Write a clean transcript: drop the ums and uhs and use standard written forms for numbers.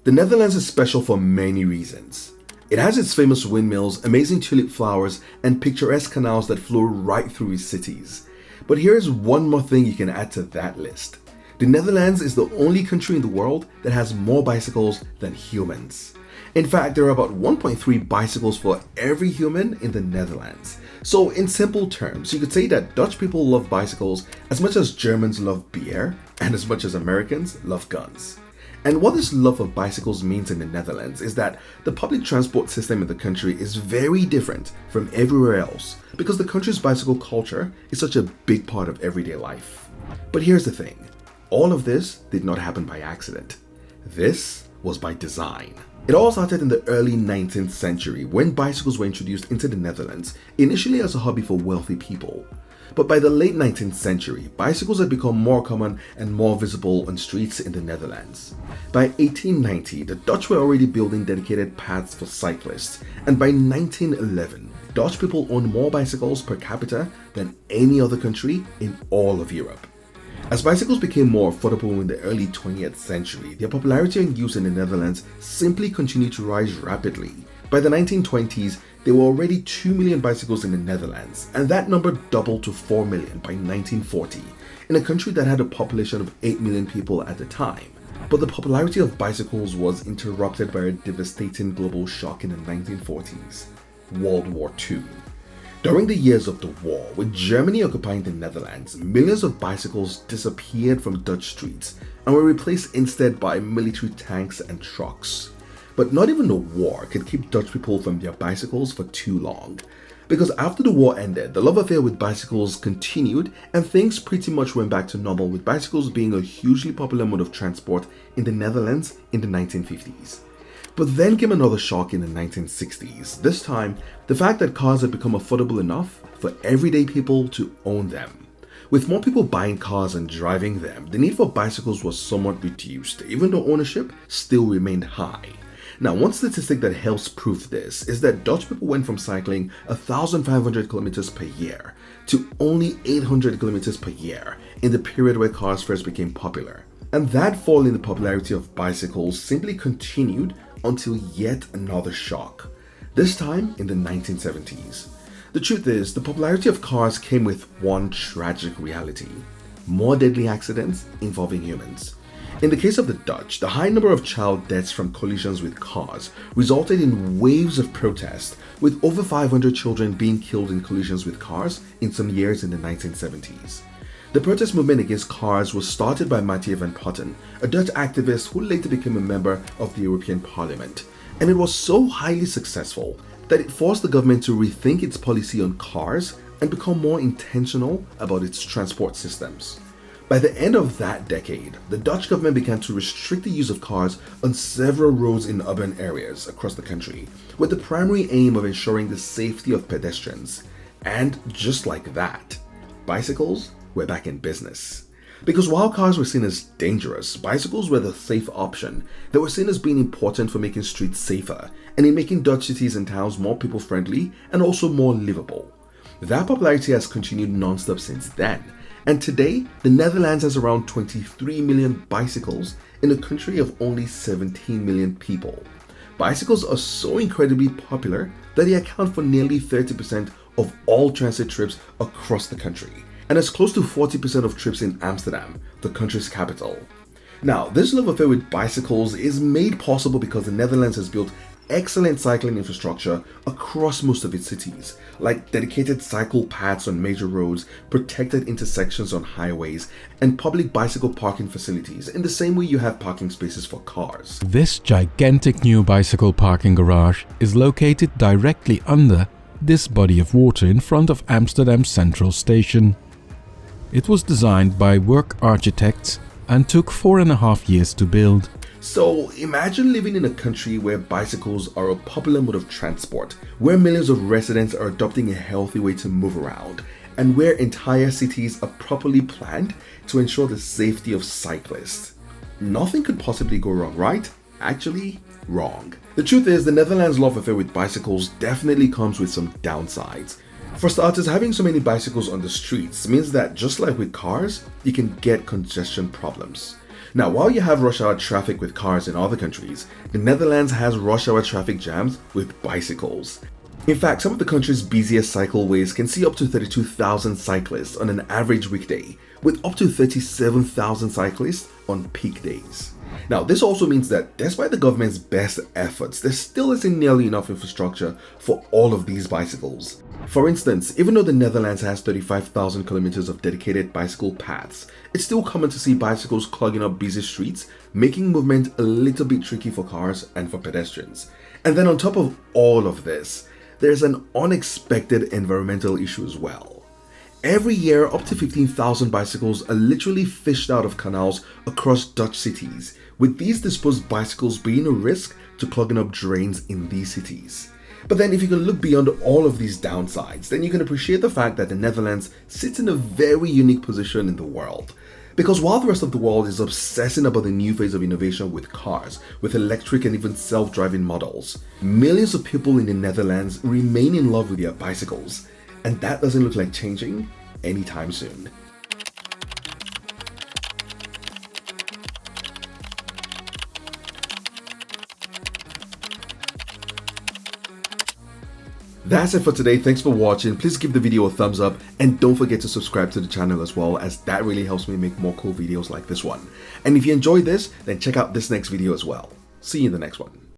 The Netherlands is special for many reasons. It has its famous windmills, amazing tulip flowers, and picturesque canals that flow right through its cities. But here's one more thing you can add to that list. The Netherlands is the only country in the world that has more bicycles than humans. In fact, there are about 1.3 bicycles for every human in the Netherlands. So in simple terms, you could say that Dutch people love bicycles as much as Germans love beer and as much as Americans love guns. And what this love of bicycles means in the Netherlands is that the public transport system in the country is very different from everywhere else because the country's bicycle culture is such a big part of everyday life. But here's the thing, all of this did not happen by accident. This was by design. It all started in the early 19th century when bicycles were introduced into the Netherlands, initially as a hobby for wealthy people. But by the late 19th century, bicycles had become more common and more visible on streets in the Netherlands. By 1890, the Dutch were already building dedicated paths for cyclists, and by 1911, Dutch people owned more bicycles per capita than any other country in all of Europe. As bicycles became more affordable in the early 20th century, their popularity and use in the Netherlands simply continued to rise rapidly. By the 1920s, there were already 2 million bicycles in the Netherlands, and that number doubled to 4 million by 1940, in a country that had a population of 8 million people at the time. But the popularity of bicycles was interrupted by a devastating global shock in the 1940s, World War II. During the years of the war, with Germany occupying the Netherlands, millions of bicycles disappeared from Dutch streets and were replaced instead by military tanks and trucks. But not even the war could keep Dutch people from their bicycles for too long. Because after the war ended, the love affair with bicycles continued and things pretty much went back to normal, with bicycles being a hugely popular mode of transport in the Netherlands in the 1950s. But then came another shock in the 1960s. This time, the fact that cars had become affordable enough for everyday people to own them. With more people buying cars and driving them, the need for bicycles was somewhat reduced, even though ownership still remained high. Now, one statistic that helps prove this is that Dutch people went from cycling 1,500 kilometers per year to only 800 kilometers per year in the period where cars first became popular. And that fall in the popularity of bicycles simply continued until yet another shock, this time in the 1970s. The truth is, the popularity of cars came with one tragic reality: more deadly accidents involving humans. In the case of the Dutch, the high number of child deaths from collisions with cars resulted in waves of protest, with over 500 children being killed in collisions with cars in some years in the 1970s. The protest movement against cars was started by Mathieu van Putten, a Dutch activist who later became a member of the European Parliament, and it was so highly successful that it forced the government to rethink its policy on cars and become more intentional about its transport systems. By the end of that decade, the Dutch government began to restrict the use of cars on several roads in urban areas across the country, with the primary aim of ensuring the safety of pedestrians. And just like that, bicycles were back in business. Because while cars were seen as dangerous, bicycles were the safe option. They were seen as being important for making streets safer and in making Dutch cities and towns more people-friendly and also more livable. That popularity has continued non-stop since then. And today, the Netherlands has around 23 million bicycles in a country of only 17 million people. Bicycles are so incredibly popular that they account for nearly 30% of all transit trips across the country, and as close to 40% of trips in Amsterdam, the country's capital. Now, this love affair with bicycles is made possible because the Netherlands has built excellent cycling infrastructure across most of its cities, like dedicated cycle paths on major roads, protected intersections on highways, and public bicycle parking facilities in the same way you have parking spaces for cars. This gigantic new bicycle parking garage is located directly under this body of water in front of Amsterdam's Central Station. It was designed by Work Architects and took 4.5 years to build. So imagine living in a country where bicycles are a popular mode of transport, where millions of residents are adopting a healthy way to move around, and where entire cities are properly planned to ensure the safety of cyclists. Nothing could possibly go wrong, right? Actually, wrong. The truth is, the Netherlands' love affair with bicycles definitely comes with some downsides. For starters, having so many bicycles on the streets means that just like with cars, you can get congestion problems. Now, while you have rush hour traffic with cars in other countries, the Netherlands has rush hour traffic jams with bicycles. In fact, some of the country's busiest cycleways can see up to 32,000 cyclists on an average weekday, with up to 37,000 cyclists on peak days. Now, this also means that despite the government's best efforts, there still isn't nearly enough infrastructure for all of these bicycles. For instance, even though the Netherlands has 35,000 kilometers of dedicated bicycle paths, it's still common to see bicycles clogging up busy streets, making movement a little bit tricky for cars and for pedestrians. And then on top of all of this, there's an unexpected environmental issue as well. Every year, up to 15,000 bicycles are literally fished out of canals across Dutch cities, with these disposed bicycles being a risk to clogging up drains in these cities. But then if you can look beyond all of these downsides, then you can appreciate the fact that the Netherlands sits in a very unique position in the world. Because while the rest of the world is obsessing about the new phase of innovation with cars, with electric and even self-driving models, millions of people in the Netherlands remain in love with their bicycles. And that doesn't look like changing anytime soon. That's it for today. Thanks for watching. Please give the video a thumbs up and don't forget to subscribe to the channel as well, as that really helps me make more cool videos like this one. And if you enjoyed this, then check out this next video as well. See you in the next one.